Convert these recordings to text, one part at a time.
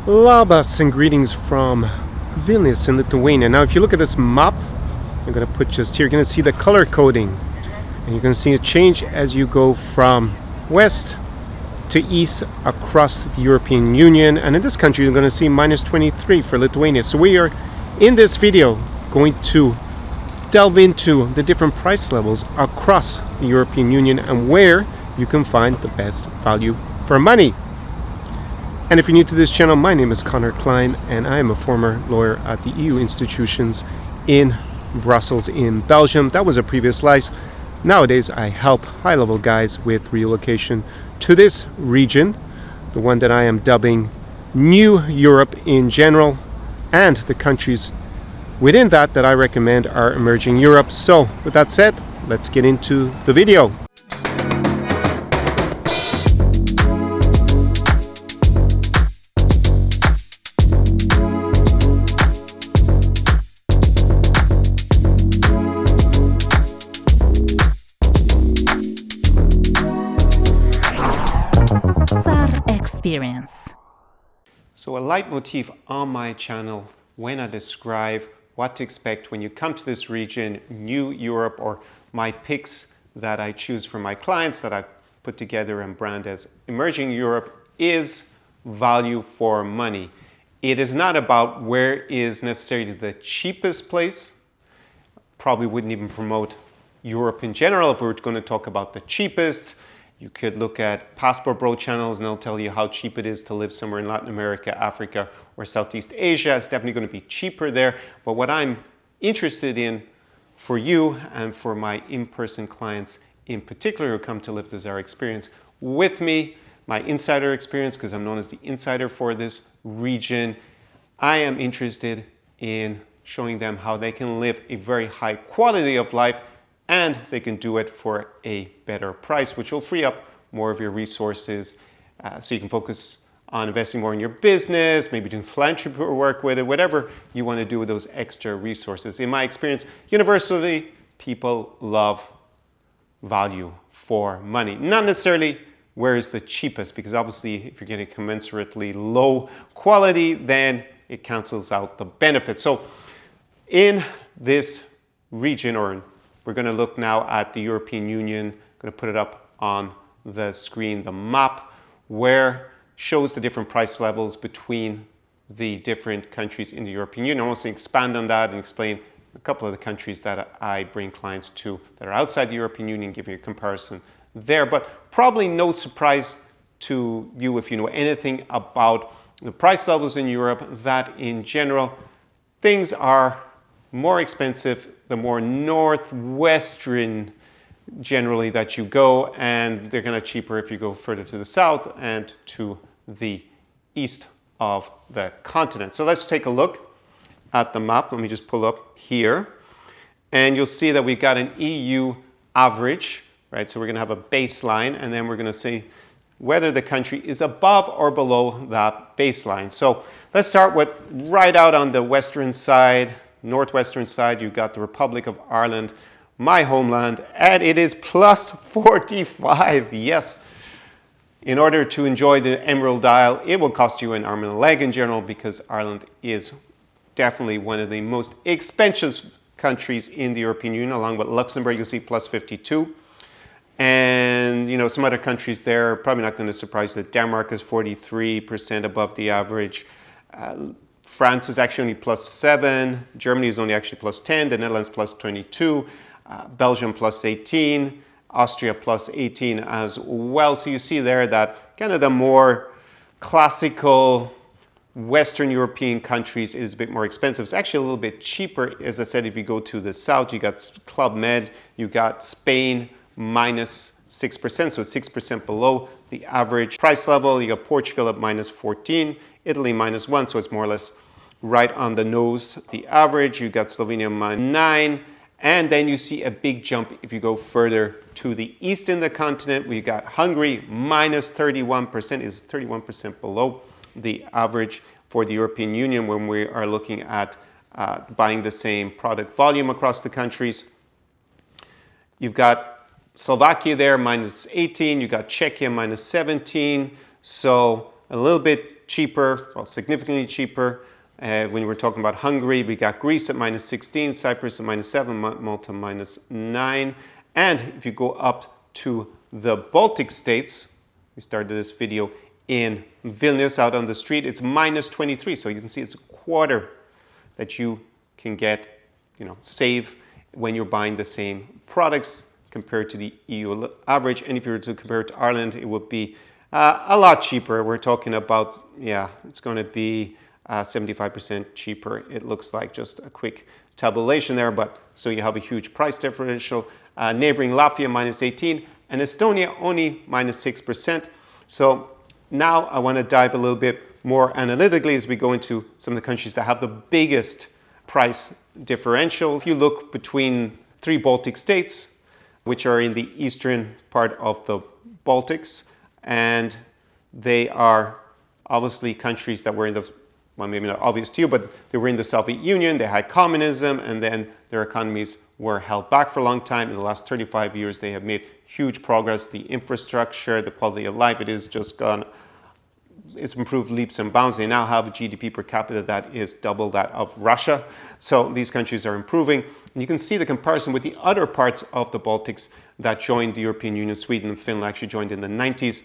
Labas and greetings from Vilnius in Lithuania. Now, if you look at this map, I'm going to put just here, you're going to see the color coding. And you can see a change as you go from west to east across the European Union. And in this country, you're going to see minus 23 for Lithuania. So we are, in this video, going to delve into the different price levels across the European Union and where you can find the best value for money. And if you're new to this channel, my name is Connor Klein, and I am a former lawyer at the EU institutions in Brussels in Belgium. That was a previous life. Nowadays, I help high-level guys with relocation to this region, the one that I am dubbing New Europe in general, and the countries within that I recommend are emerging Europe. So with that said, let's get into the video. Experience. So a leitmotif on my channel when I describe what to expect when you come to this region, New Europe, or my picks that I choose for my clients that I put together and brand as Emerging Europe, is value for money. It is not about where is necessarily the cheapest place. Probably wouldn't even promote Europe in general if we were going to talk about the cheapest. You could look at Passport Bro channels and they'll tell you how cheap it is to live somewhere in Latin America, Africa, or Southeast Asia. It's definitely going to be cheaper there. But what I'm interested in for you and for my in-person clients in particular who come to live the Zara experience with me, my insider experience, because I'm known as the insider for this region, I am interested in showing them how they can live a very high quality of life, and they can do it for a better price, which will free up more of your resources so you can focus on investing more in your business, maybe doing philanthropy work with it, whatever you want to do with those extra resources. In my experience, universally, people love value for money. Not necessarily where is the cheapest, because obviously if you're getting commensurately low quality, then it cancels out the benefit. So in this region, or we're going to look now at the European Union. I'm going to put it up on the screen, the map, where shows the different price levels between the different countries in the European Union. I want to expand on that and explain a couple of the countries that I bring clients to that are outside the European Union, give you a comparison there. But probably no surprise to you if you know anything about the price levels in Europe, that in general, things are more expensive the more northwestern generally that you go, and they're kind of cheaper if you go further to the south and to the east of the continent. So let's take a look at the map. Let me just pull up here, and you'll see that we've got an EU average, right? So we're going to have a baseline, and then we're going to see whether the country is above or below that baseline. So let's start with right out on the western side, northwestern side. You've got the Republic of Ireland, my homeland, and it is plus 45. Yes. In order to enjoy the Emerald Isle, it will cost you an arm and a leg in general, because Ireland is definitely one of the most expensive countries in the European Union, along with Luxembourg. You'll see plus 52. And you know, some other countries there, probably not going to surprise you that Denmark is 43% above the average. France is actually only plus 7, Germany is only actually plus 10, the Netherlands plus 22, Belgium plus 18, Austria plus 18 as well. So you see there that kind of the more classical Western European countries is a bit more expensive. It's actually a little bit cheaper. As I said, if you go to the south, you got Club Med, you got Spain minus 6%, so it's 6% below the average price level. You got Portugal at minus 14, Italy minus 1, so it's more or less right on the nose. The average, you got Slovenia minus 9, and then you see a big jump if you go further to the east in the continent. We got Hungary minus 31%, is 31% below the average for the European Union when we are looking at buying the same product volume across the countries. You've got Slovakia there, minus 18. You got Czechia, minus 17. So a little bit cheaper, well, significantly cheaper. When we're talking about Hungary, we got Greece at -16, Cyprus at -7, Malta -9. And if you go up to the Baltic states, we started this video in Vilnius out on the street, it's -23. So you can see it's a quarter that you can get, save when you're buying the same products compared to the EU average. And if you were to compare it to Ireland, it would be a lot cheaper. We're talking about, it's going to be 75% cheaper. It looks like just a quick tabulation there, but so you have a huge price differential. Neighboring Latvia -18 and Estonia only -6%. So now I want to dive a little bit more analytically as we go into some of the countries that have the biggest price differentials. If you look between 3 Baltic states, which are in the eastern part of the Baltics, and they are obviously countries that were in the, well, maybe not obvious to you, but they were in the Soviet Union, they had communism, and then their economies were held back for a long time. In the last 35 years, they have made huge progress. The infrastructure, the quality of life, it is just gone, it's improved leaps and bounds. They now have a GDP per capita that is double that of Russia. So these countries are improving. And you can see the comparison with the other parts of the Baltics that joined the European Union. Sweden and Finland actually joined in the 90s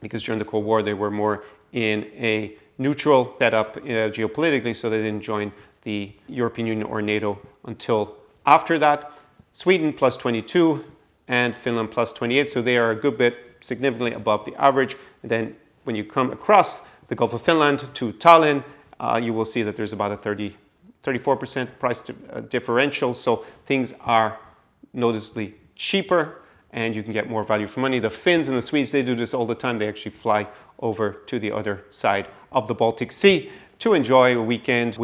because during the Cold War, they were more in a neutral setup geopolitically, so they didn't join the European Union or NATO until after that. Sweden +22 and Finland +28, so they are a good bit significantly above the average. And then when you come across the Gulf of Finland to Tallinn, you will see that there's about a 34% price differential. So things are noticeably cheaper and you can get more value for money. The Finns and the Swedes, they do this all the time. They actually fly over to the other side of the Baltic Sea to enjoy a weekend,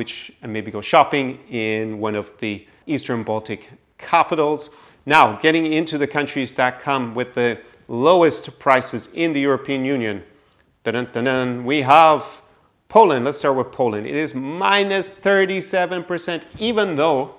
and maybe go shopping in one of the Eastern Baltic capitals. Now, getting into the countries that come with the lowest prices in the European Union. Dun-dun-dun-dun. We have Poland. Let's start with Poland. It is -37%, even though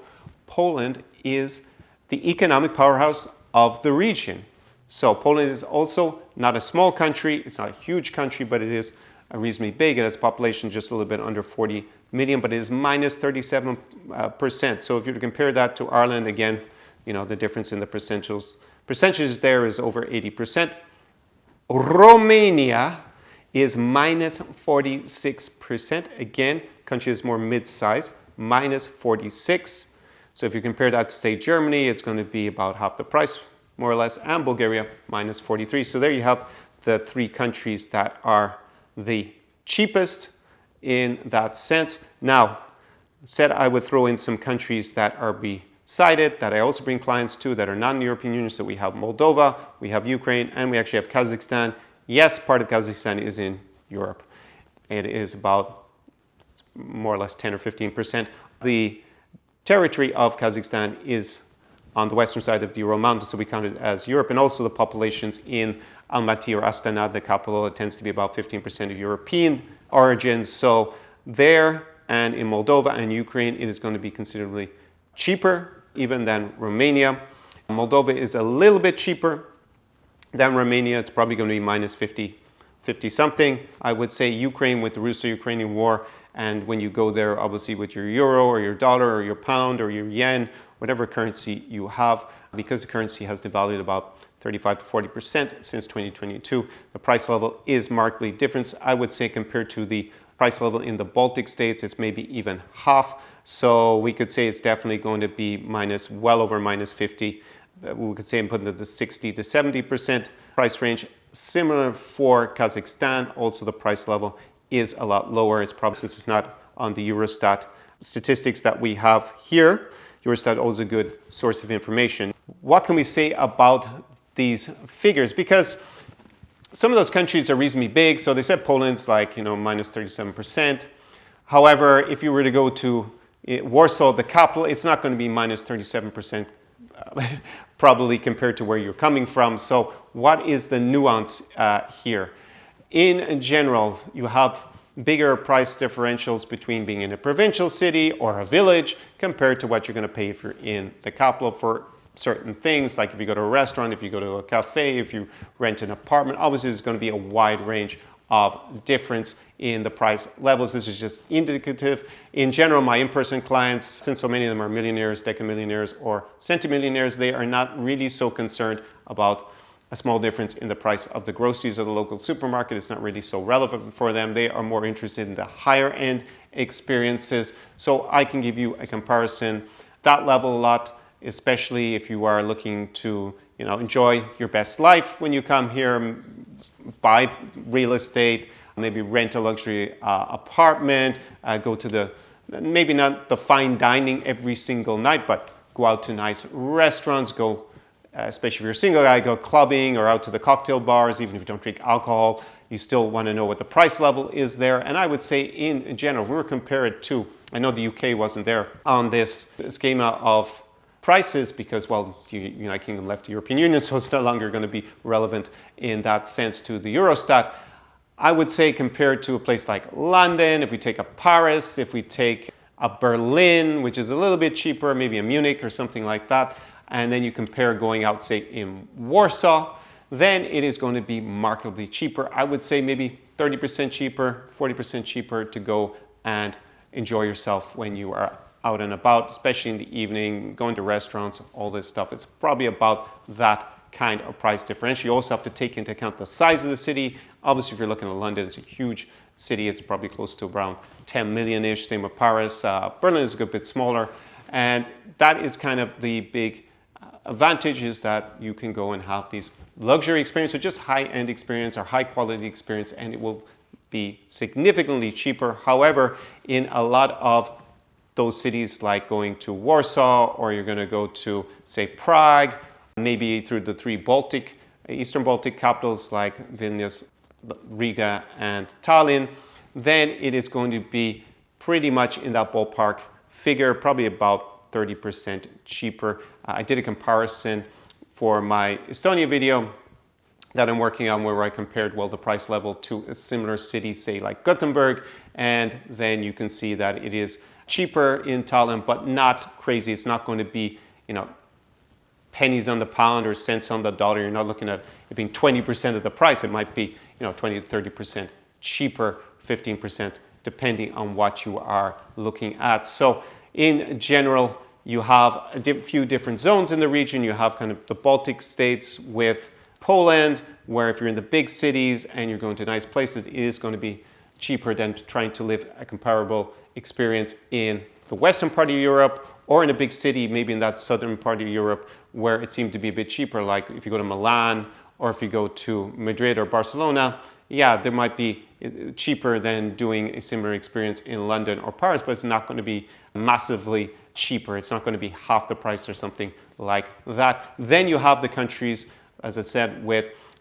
Poland is the economic powerhouse of the region. So Poland is also not a small country. It's not a huge country, but it is reasonably big. It has a population just a little bit under 40 million, but it is -37%. So if you compare that to Ireland, again, the difference in the percentages there is over 80%. Romania is -46%. Again, country is more mid-size, -46. So if you compare that to, say, Germany, it's going to be about half the price, more or less, and Bulgaria, -43. So there you have the 3 countries that are the cheapest in that sense. Now, said I would throw in some countries that are beside it, that I also bring clients to, that are not in the European Union. So we have Moldova, we have Ukraine, and we actually have Kazakhstan. Yes, part of Kazakhstan is in Europe. It is about more or less 10 or 15%. The territory of Kazakhstan is on the western side of the Ural Mountains, so we count it as Europe. And also the populations in Almaty or Astana, the capital, it tends to be about 15% of European origins. So there and in Moldova and Ukraine, it is going to be considerably cheaper even than Romania. Moldova is a little bit cheaper than Romania. It's probably going to be -50 something. I would say Ukraine with the Russo-Ukrainian war, and when you go there, obviously with your euro or your dollar or your pound or your yen, whatever currency you have, because the currency has devalued about 35 to 40% since 2022, the price level is markedly different. I would say compared to the price level in the Baltic states, it's maybe even half. So we could say it's definitely going to be well over -50. We could say I'm putting it the 60 to 70% price range. Similar for Kazakhstan, also the price level is a lot lower. It's probably, since it's not on the Eurostat statistics that we have here, Eurostat is a good source of information. What can we say about these figures? Because some of those countries are reasonably big. So they said Poland's like, -37%. However, if you were to go to Warsaw, the capital, it's not going to be -37%. Probably compared to where you're coming from. So what is the nuance here? In general, you have bigger price differentials between being in a provincial city or a village compared to what you're going to pay if you're in the capital for certain things, like if you go to a restaurant, if you go to a cafe, if you rent an apartment. Obviously, there's going to be a wide range of difference in the price levels. This is just indicative. In general, my in-person clients, since so many of them are millionaires, decamillionaires, or centimillionaires, they are not really so concerned about a small difference in the price of the groceries of the local supermarket. It's not really so relevant for them. They are more interested in the higher end experiences. So I can give you a comparison that level a lot, especially if you are looking to, enjoy your best life when you come here, buy real estate, maybe rent a luxury apartment, go to maybe not the fine dining every single night, but go out to nice restaurants, go, especially if you're a single guy, go clubbing or out to the cocktail bars. Even if you don't drink alcohol, you still want to know what the price level is there. And I would say in general, if we were to compare it to, I know the UK wasn't there on this schema of prices because, well, the United Kingdom left the European Union, so it's no longer going to be relevant in that sense to the Eurostat. I would say compared to a place like London, if we take a Paris, if we take a Berlin, which is a little bit cheaper, maybe a Munich or something like that, and then you compare going out, say, in Warsaw, then it is going to be markedly cheaper. I would say maybe 30% cheaper, 40% cheaper to go and enjoy yourself when you are out and about, especially in the evening, going to restaurants, all this stuff. It's probably about that kind of price differential. You also have to take into account the size of the city. Obviously, if you're looking at London, it's a huge city. It's probably close to around 10 million-ish. Same with Paris. Berlin is a good bit smaller. And that is kind of the big advantage, is that you can go and have these luxury experience or just high-end experience or high-quality experience, and it will be significantly cheaper. However, in a lot of those cities like going to Warsaw, or you're going to go to, say, Prague, maybe through the three Eastern Baltic capitals like Vilnius, Riga, and Tallinn, then it is going to be pretty much in that ballpark figure, probably about 30% cheaper. I did a comparison for my Estonia video that I'm working on where I compared, well, the price level to a similar city, say like Gothenburg, and then you can see that it is cheaper in Tallinn, but not crazy. It's not going to be, pennies on the pound or cents on the dollar. You're not looking at it being 20% of the price. It might be, 20 to 30% cheaper, 15%, depending on what you are looking at. So in general, you have a few different zones in the region. You have kind of the Baltic states with Poland, where if you're in the big cities and you're going to nice places, it is going to be cheaper than trying to live a comparable experience in the western part of Europe or in a big city, maybe in that southern part of Europe, where it seemed to be a bit cheaper. Like if you go to Milan or if you go to Madrid or Barcelona, yeah, there might be cheaper than doing a similar experience in London or Paris, but it's not going to be massively cheaper. It's not going to be half the price or something like that. Then you have the countries, as I said,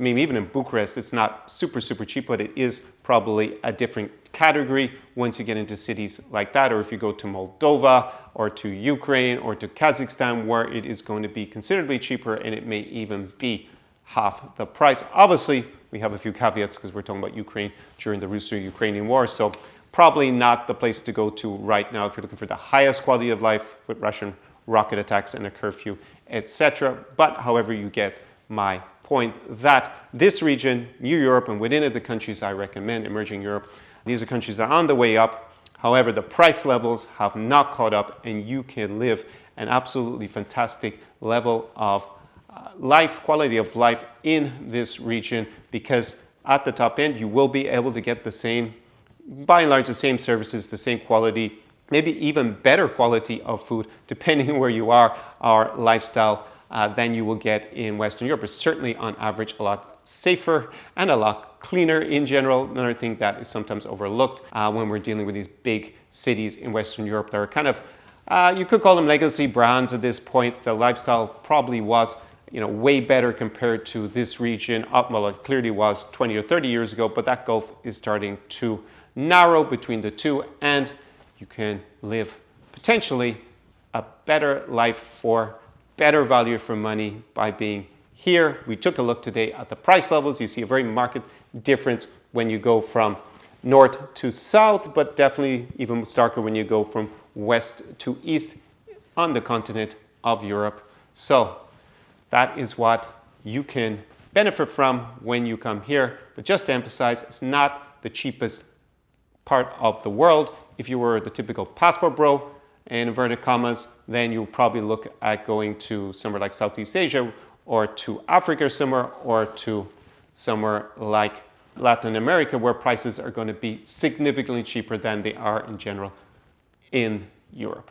even in Bucharest, it's not super cheap, but it is probably a different category once you get into cities like that. Or if you go to Moldova or to Ukraine or to Kazakhstan, where it is going to be considerably cheaper and it may even be half the price. Obviously, we have a few caveats because we're talking about Ukraine during the Russo-Ukrainian war. So probably not the place to go to right now if you're looking for the highest quality of life with Russian rocket attacks and a curfew, etc. But however, you get my point that this region, New Europe, and within it the countries I recommend, emerging Europe, these are countries that are on the way up. However, the price levels have not caught up, and you can live an absolutely fantastic level of life, quality of life in this region, because at the top end, you will be able to get the same, by and large, the same services, the same quality, maybe even better quality of food, depending on where you are, our lifestyle, than you will get in Western Europe. It's certainly on average a lot safer and a lot cleaner in general. Another thing that is sometimes overlooked when we're dealing with these big cities in Western Europe that are kind of, you could call them legacy brands at this point. The lifestyle probably was, way better compared to this region. Well, it clearly was 20 or 30 years ago, but that gulf is starting to narrow between the two, and you can live potentially a better life for better value for money by being here. We took a look today at the price levels. You see a very marked difference when you go from north to south, but definitely even starker when you go from west to east on the continent of Europe. So that is what you can benefit from when you come here. But just to emphasize, it's not the cheapest part of the world. If you were the typical passport bro, in inverted commas, then you'll probably look at going to somewhere like Southeast Asia or to Africa somewhere, or to somewhere like Latin America, where prices are going to be significantly cheaper than they are in general in Europe.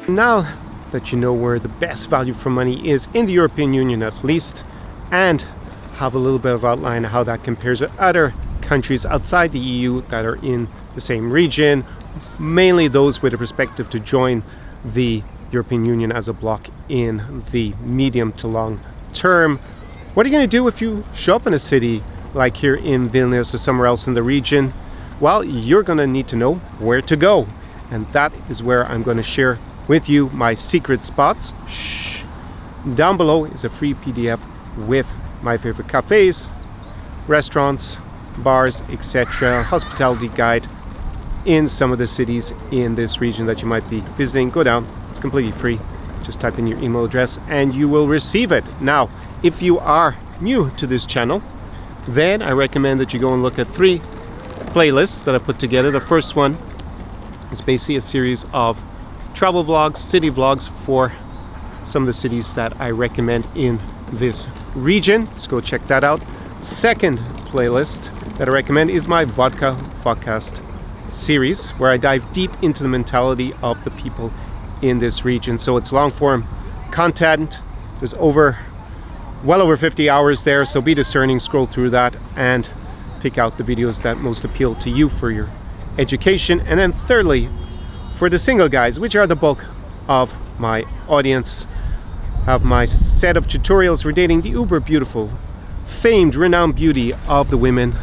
Now that you know where the best value for money is in the European Union at least, and have a little bit of outline of how that compares with other countries outside the EU that are in the same region, mainly those with a perspective to join the European Union as a bloc in the medium to long term. What are you going to do if you show up in a city like here in Vilnius or somewhere else in the region? Well, you're going to need to know where to go, and that is where I'm going to share with you my secret spots. Shh. Down below is a free PDF with my favorite cafes, restaurants, bars, etc., hospitality guide in some of the cities in this region that you might be visiting. Go down, it's completely free. Just type in your email address and you will receive it. Now, if you are new to this channel, then I recommend that you go and look at 3 playlists that I put together. The first one is basically a series of travel vlogs, city vlogs for some of the cities that I recommend in this region. Let's go check that out. Second playlist that I recommend is my Vodka Vodcast series, where I dive deep into the mentality of the people in this region. So it's long form content. There's well over 50 hours there, so be discerning, scroll through that and pick out the videos that most appeal to you for your education. And then thirdly, for the single guys, which are the bulk of my audience, have my set of tutorials for dating the uber beautiful, famed, renowned beauty of the women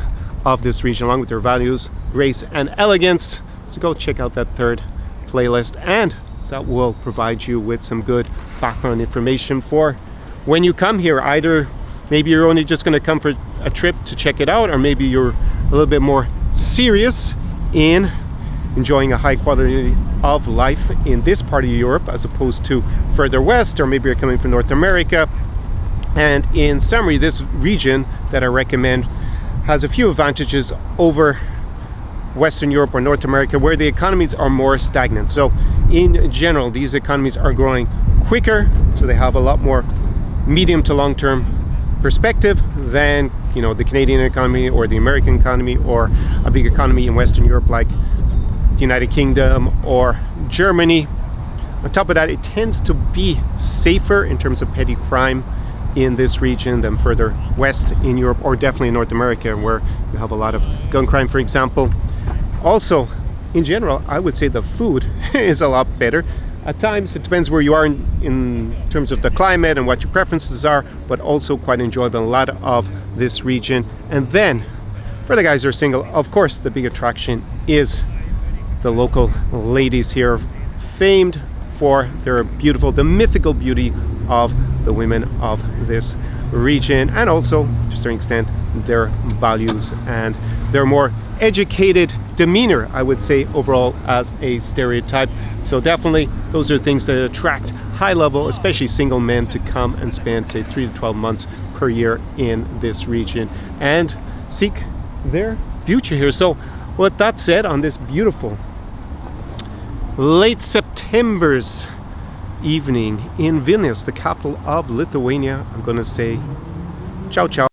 of this region, along with their values, grace, and elegance. So go check out that third playlist, and that will provide you with some good background information for when you come here. Either maybe you're only just going to come for a trip to check it out, or maybe you're a little bit more serious in enjoying a high quality of life in this part of Europe as opposed to further west, or maybe you're coming from North America. And in summary, this region that I recommend has a few advantages over Western Europe or North America, where the economies are more stagnant. So in general, these economies are growing quicker, so they have a lot more medium to long term perspective than, you know, the Canadian economy or the American economy or a big economy in Western Europe like United Kingdom or Germany. On top of that, it tends to be safer in terms of petty crime in this region than further west in Europe, or definitely in North America, where you have a lot of gun crime, for example. Also, in general, I would say the food is a lot better. At times, it depends where you are in terms of the climate and what your preferences are, but also quite enjoyable in a lot of this region. And then, for the guys who are single, of course, the big attraction is the local ladies here, famed for their beautiful, the mythical beauty of the women of this region, and also, to a certain extent, their values and their more educated demeanor, I would say, overall as a stereotype. So definitely, those are things that attract high-level, especially single men, to come and spend, say, 3 to 12 months per year in this region and seek their future here. So with that said, on this beautiful late September's evening in Vilnius, the capital of Lithuania, I'm going to say ciao ciao.